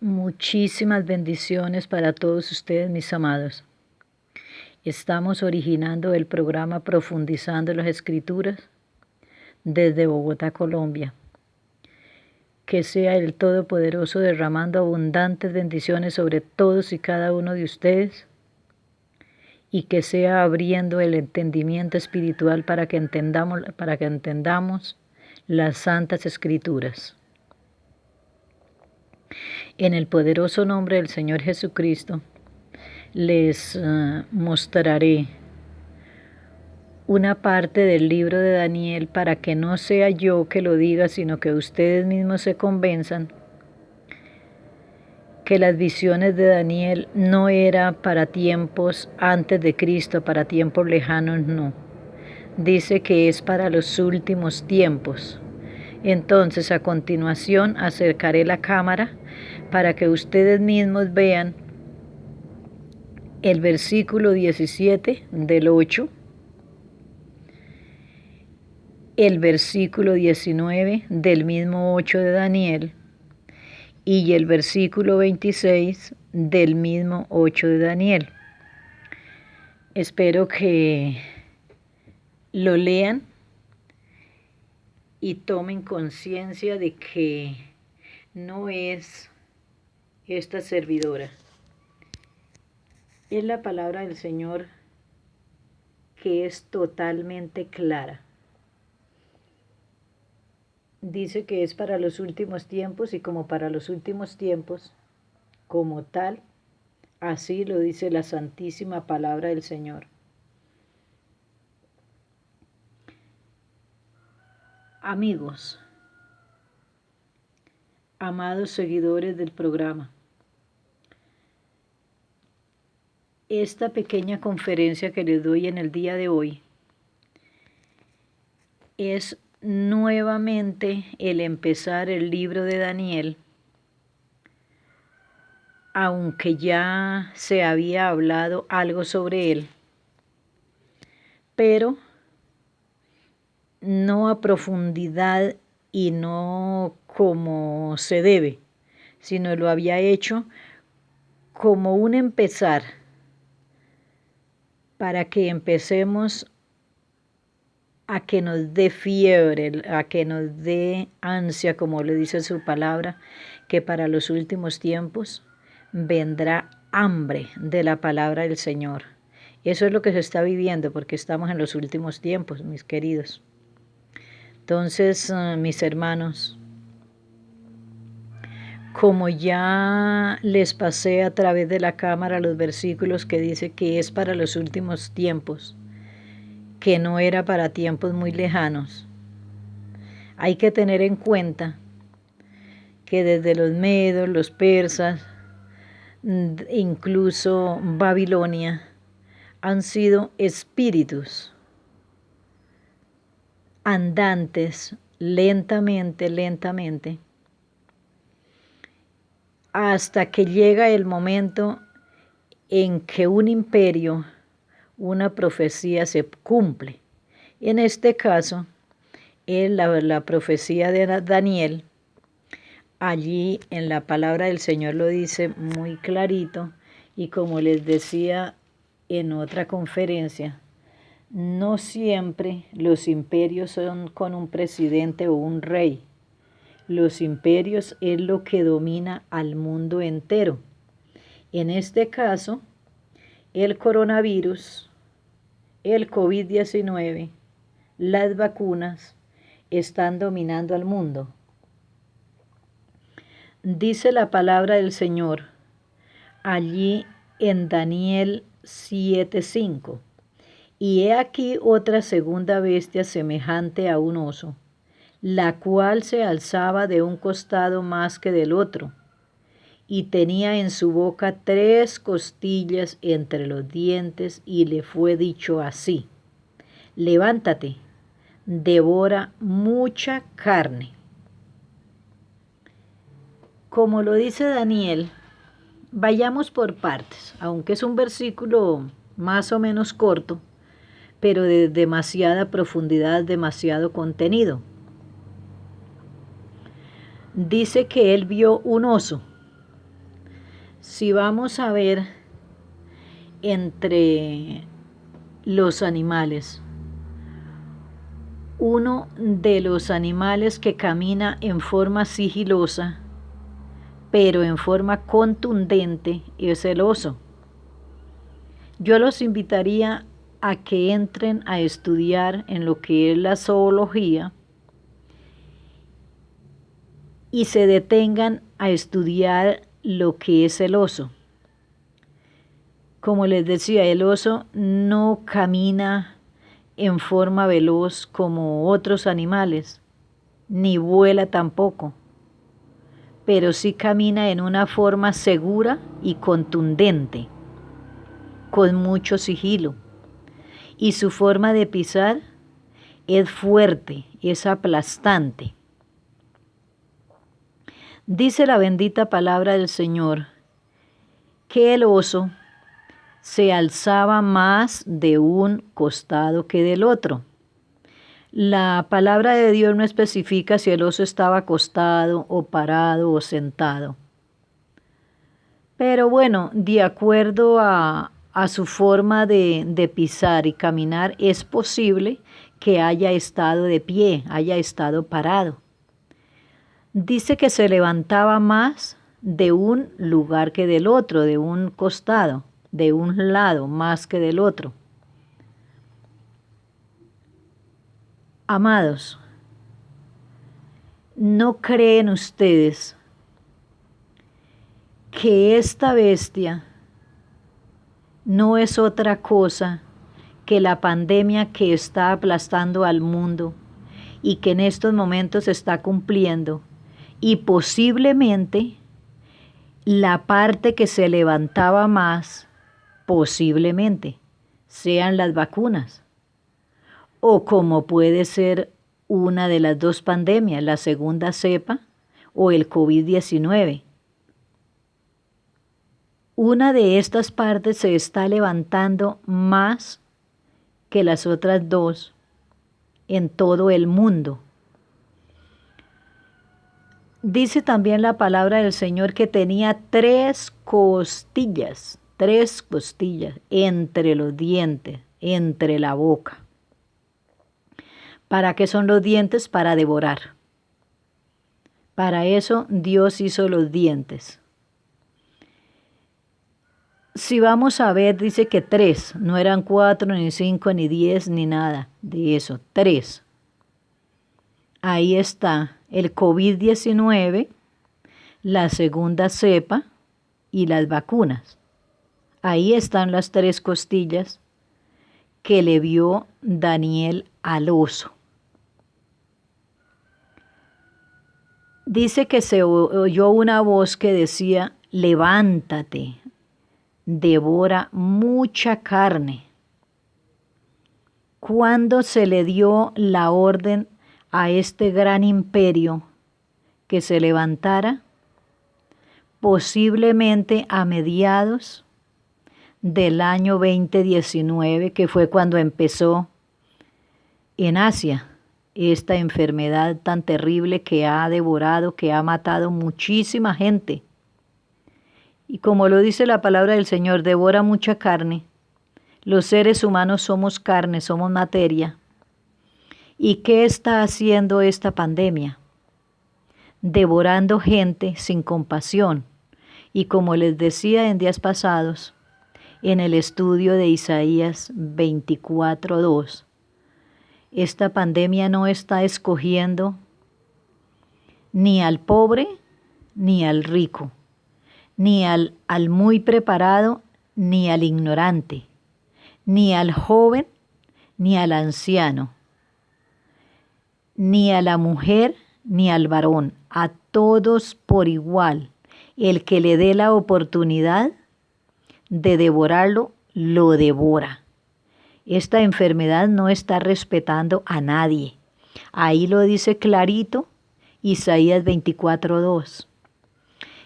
Muchísimas bendiciones para todos ustedes, mis amados. Estamos originando el programa Profundizando las Escrituras desde Bogotá, Colombia. Que sea el Todopoderoso derramando abundantes bendiciones sobre todos y cada uno de ustedes y que sea abriendo el entendimiento espiritual para que entendamos las santas Escrituras. En el poderoso nombre del Señor Jesucristo, les mostraré una parte del libro de Daniel para que no sea yo que lo diga, sino que ustedes mismos se convenzan que las visiones de Daniel no eran para tiempos antes de Cristo, para tiempos lejanos, no. Dice que es para los últimos tiempos. Entonces, a continuación, acercaré la cámara para que ustedes mismos vean el versículo 17 del 8, el versículo 19 del mismo 8 de Daniel y el versículo 26 del mismo 8 de Daniel. Espero que lo lean y tomen conciencia de que no es esta servidora. Es la palabra del Señor que es totalmente clara. Dice que es para los últimos tiempos y como para los últimos tiempos, como tal, así lo dice la santísima palabra del Señor. Amigos, amados seguidores del programa, esta pequeña conferencia que les doy en el día de hoy es nuevamente el empezar el libro de Daniel, aunque ya se había hablado algo sobre él, pero no a profundidad y no como se debe, sino lo había hecho como un empezar para que empecemos a que nos dé fiebre, a que nos dé ansia, como le dice su palabra, que para los últimos tiempos vendrá hambre de la palabra del Señor. Eso es lo que se está viviendo porque estamos en los últimos tiempos, mis queridos. Entonces, mis hermanos, como ya les pasé a través de la cámara los versículos que dice que es para los últimos tiempos, que no era para tiempos muy lejanos, hay que tener en cuenta que desde los medos, los persas, incluso Babilonia, han sido espíritus andantes lentamente, hasta que llega el momento en que un imperio, una profecía se cumple. En este caso, es la profecía de Daniel. Allí en la palabra del Señor lo dice muy clarito, y como les decía en otra conferencia, no siempre los imperios son con un presidente o un rey. Los imperios es lo que domina al mundo entero. En este caso, el coronavirus, el COVID-19, las vacunas están dominando al mundo. Dice la palabra del Señor allí en Daniel 7:5. Y he aquí otra segunda bestia semejante a un oso, la cual se alzaba de un costado más que del otro, y tenía en su boca 3 costillas entre los dientes, y le fue dicho así: levántate, devora mucha carne. Como lo dice Daniel, vayamos por partes, aunque es un versículo más o menos corto, pero de demasiada profundidad, demasiado contenido. Dice que él vio un oso, Si vamos a ver entre los animales, uno de los animales que camina en forma sigilosa, pero en forma contundente, es el oso. Yo los invitaría a que entren a estudiar en lo que es la zoología y se detengan a estudiar lo que es el oso. Como les decía, el oso no camina en forma veloz como otros animales, ni vuela tampoco, pero sí camina en una forma segura y contundente, con mucho sigilo. Y su forma de pisar es fuerte, es aplastante. Dice la bendita palabra del Señor que el oso se alzaba más de un costado que del otro. La palabra de Dios no especifica si el oso estaba acostado o parado o sentado. Pero bueno, de acuerdo a su forma de pisar y caminar, es posible que haya estado de pie, haya estado parado. Dice que se levantaba más de un lugar que del otro, de un costado, de un lado más que del otro. Amados, ¿no creen ustedes que esta bestia no es otra cosa que la pandemia que está aplastando al mundo y que en estos momentos se está cumpliendo? Y posiblemente la parte que se levantaba más, posiblemente, sean las vacunas. O como puede ser una de las dos pandemias, la segunda cepa o el COVID-19. Una de estas partes se está levantando más que las otras dos en todo el mundo. Dice también la palabra del Señor que tenía tres costillas entre los dientes, entre la boca. ¿Para qué son los dientes? Para devorar. Para eso Dios hizo los dientes. Si vamos a ver, dice que 3, no eran 4, ni 5, ni 10, ni nada de eso, 3. Ahí está el COVID-19, la segunda cepa y las vacunas. Ahí están las 3 costillas que le vio Daniel al oso. Dice que se oyó una voz que decía: levántate, devora mucha carne. ¿Cuándo se le dio la orden a este gran imperio que se levantara? Posiblemente a mediados del año 2019, que fue cuando empezó en Asia esta enfermedad tan terrible que ha devorado, que ha matado muchísima gente. Y como lo dice la palabra del Señor, devora mucha carne. Los seres humanos somos carne, somos materia. ¿Y qué está haciendo esta pandemia? Devorando gente sin compasión. Y como les decía en días pasados, en el estudio de Isaías 24:2, esta pandemia no está escogiendo ni al pobre ni al rico, ni al muy preparado ni al ignorante, ni al joven ni al anciano, ni a la mujer ni al varón, a todos por igual. El que le dé la oportunidad de devorarlo, lo devora. Esta enfermedad no está respetando a nadie. Ahí lo dice clarito Isaías 24:2.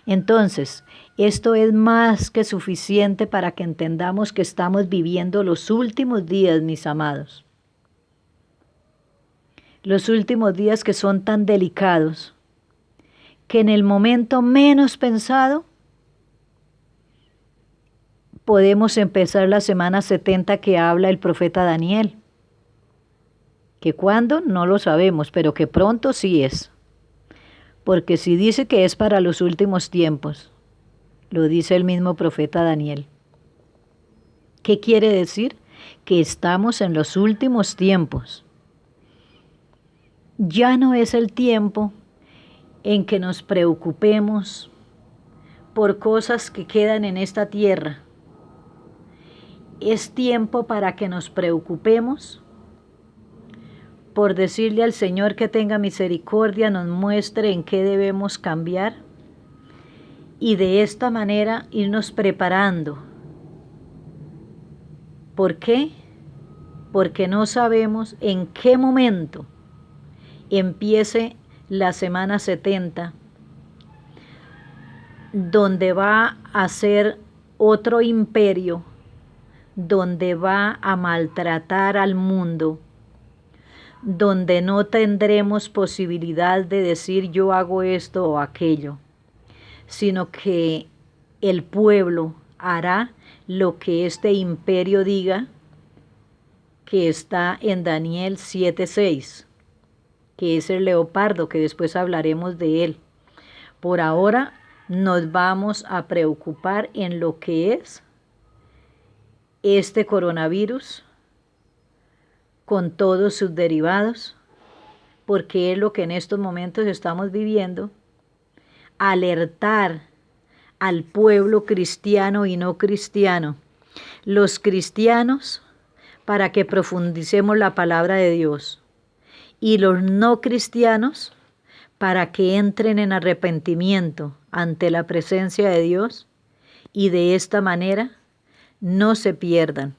Entonces, esto es más que suficiente para que entendamos que estamos viviendo los últimos días, mis amados. Los últimos días que son tan delicados, que en el momento menos pensado podemos empezar la semana 70 que habla el profeta Daniel. Que cuándo, no lo sabemos, pero que pronto sí es. Porque si dice que es para los últimos tiempos, lo dice el mismo profeta Daniel. ¿Qué quiere decir? Que estamos en los últimos tiempos. Ya no es el tiempo en que nos preocupemos por cosas que quedan en esta tierra. Es tiempo para que nos preocupemos por decirle al Señor que tenga misericordia, nos muestre en qué debemos cambiar y de esta manera irnos preparando. ¿Por qué? Porque no sabemos en qué momento empiece la semana 70, donde va a ser otro imperio, donde va a maltratar al mundo, donde no tendremos posibilidad de decir yo hago esto o aquello, sino que el pueblo hará lo que este imperio diga, que está en Daniel 7:6, que es el leopardo, que después hablaremos de él. Por ahora nos vamos a preocupar en lo que es este coronavirus con todos sus derivados, porque es lo que en estos momentos estamos viviendo, alertar al pueblo cristiano y no cristiano, los cristianos para que profundicemos la palabra de Dios y los no cristianos para que entren en arrepentimiento ante la presencia de Dios y de esta manera no se pierdan.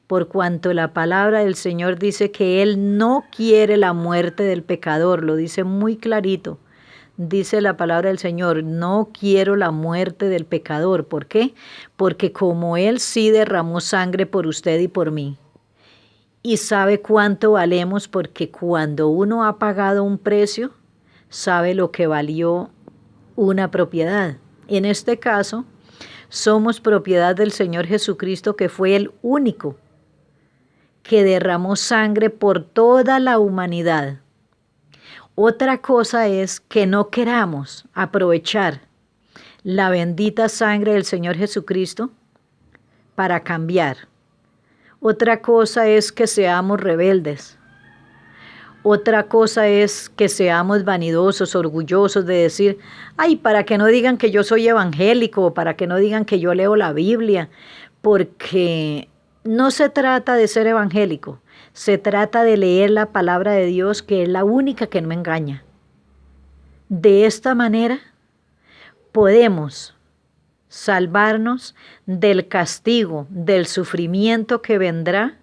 Por cuanto la palabra del Señor dice que Él no quiere la muerte del pecador, lo dice muy clarito. Dice la palabra del Señor, no quiero la muerte del pecador. ¿Por qué? Porque como Él sí derramó sangre por usted y por mí, y sabe cuánto valemos, porque cuando uno ha pagado un precio, sabe lo que valió una propiedad. En este caso, somos propiedad del Señor Jesucristo, que fue el único que derramó sangre por toda la humanidad. Otra cosa es que no queramos aprovechar la bendita sangre del Señor Jesucristo para cambiar. Otra cosa es que seamos rebeldes. Otra cosa es que seamos vanidosos, orgullosos de decir, ay, para que no digan que yo soy evangélico, para que no digan que yo leo la Biblia, porque no se trata de ser evangélico, se trata de leer la palabra de Dios, que es la única que no me engaña. De esta manera podemos salvarnos del castigo, del sufrimiento que vendrá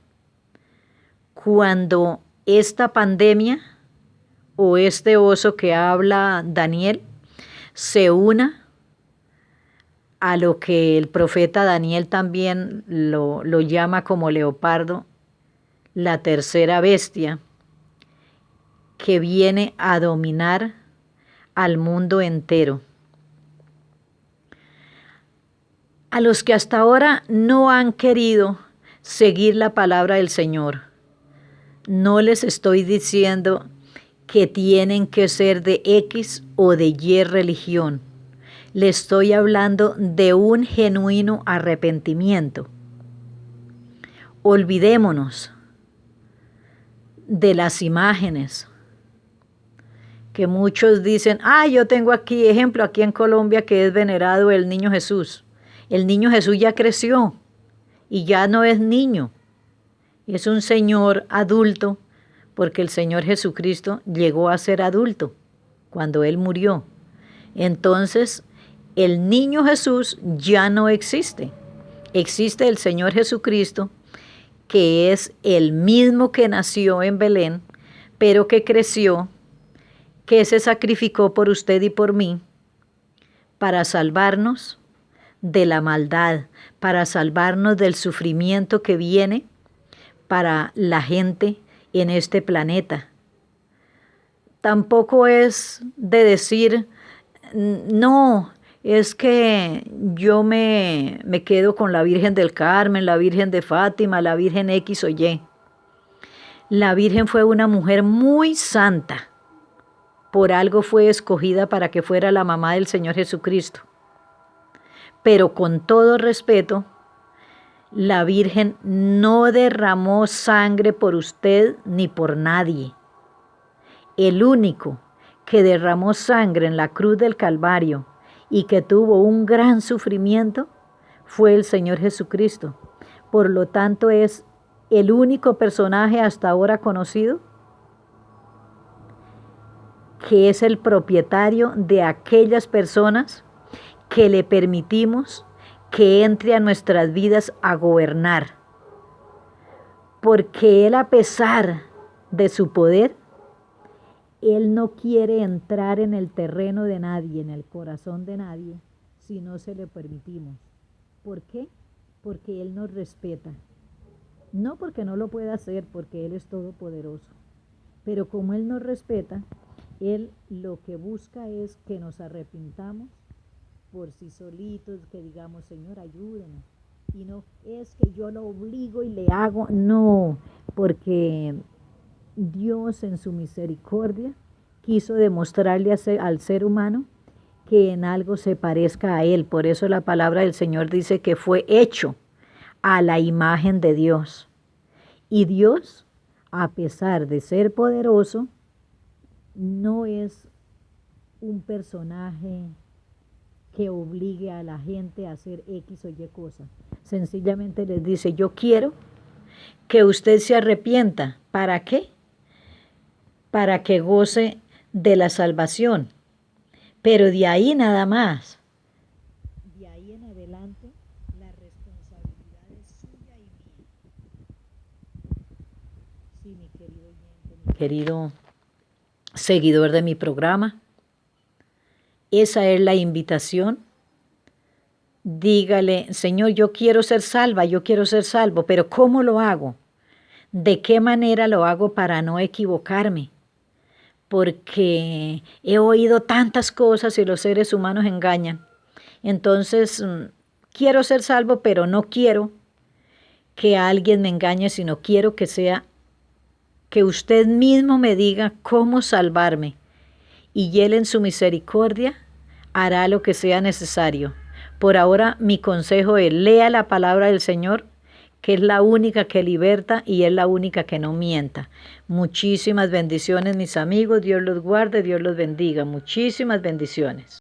cuando esta pandemia o este oso que habla Daniel se una a lo que el profeta Daniel también lo llama como leopardo, la tercera bestia, que viene a dominar al mundo entero. A los que hasta ahora no han querido seguir la palabra del Señor, no les estoy diciendo que tienen que ser de X o de Y religión. Le estoy hablando de un genuino arrepentimiento. Olvidémonos de las imágenes que muchos dicen, yo tengo aquí, ejemplo, aquí en Colombia, que es venerado el niño Jesús. El niño Jesús ya creció y ya no es niño, es un señor adulto, porque el Señor Jesucristo llegó a ser adulto cuando Él murió. Entonces, el niño Jesús ya no existe. Existe el Señor Jesucristo, que es el mismo que nació en Belén, pero que creció, que se sacrificó por usted y por mí, para salvarnos de la maldad, para salvarnos del sufrimiento que viene para la gente en este planeta. Tampoco es de decir, no, es que yo me quedo con la Virgen del Carmen, la Virgen de Fátima, la Virgen X o Y. La Virgen fue una mujer muy santa. Por algo fue escogida para que fuera la mamá del Señor Jesucristo. Pero con todo respeto, la Virgen no derramó sangre por usted ni por nadie. El único que derramó sangre en la cruz del Calvario y que tuvo un gran sufrimiento fue el Señor Jesucristo. Por lo tanto, es el único personaje hasta ahora conocido que es el propietario de aquellas personas que le permitimos que entre a nuestras vidas a gobernar. Porque Él, a pesar de su poder, Él no quiere entrar en el terreno de nadie, en el corazón de nadie, si no se le permitimos. ¿Por qué? Porque Él nos respeta. No porque no lo pueda hacer, porque Él es todopoderoso. Pero como Él nos respeta, Él lo que busca es que nos arrepintamos por sí solitos, que digamos, Señor, ayúdenos. Y no es que yo lo obligo y le hago, no, porque Dios en su misericordia quiso demostrarle al ser humano que en algo se parezca a Él. Por eso la palabra del Señor dice que fue hecho a la imagen de Dios. Y Dios, a pesar de ser poderoso, no es un personaje que obligue a la gente a hacer X o Y cosa. Sencillamente les dice, yo quiero que usted se arrepienta. ¿Para qué? Para que goce de la salvación. Pero de ahí nada más. De ahí en adelante, la responsabilidad es suya y mía. Sí, mi querido oyente, mi querido seguidor de mi programa, esa es la invitación. Dígale, Señor, yo quiero ser salva, yo quiero ser salvo, pero ¿cómo lo hago? ¿De qué manera lo hago para no equivocarme? Porque he oído tantas cosas y los seres humanos engañan. Entonces, quiero ser salvo, pero no quiero que alguien me engañe, sino quiero que sea que usted mismo me diga cómo salvarme. Y Él en su misericordia hará lo que sea necesario. Por ahora mi consejo es, lea la palabra del Señor, que es la única que liberta y es la única que no mienta. Muchísimas bendiciones, mis amigos. Dios los guarde, Dios los bendiga. Muchísimas bendiciones.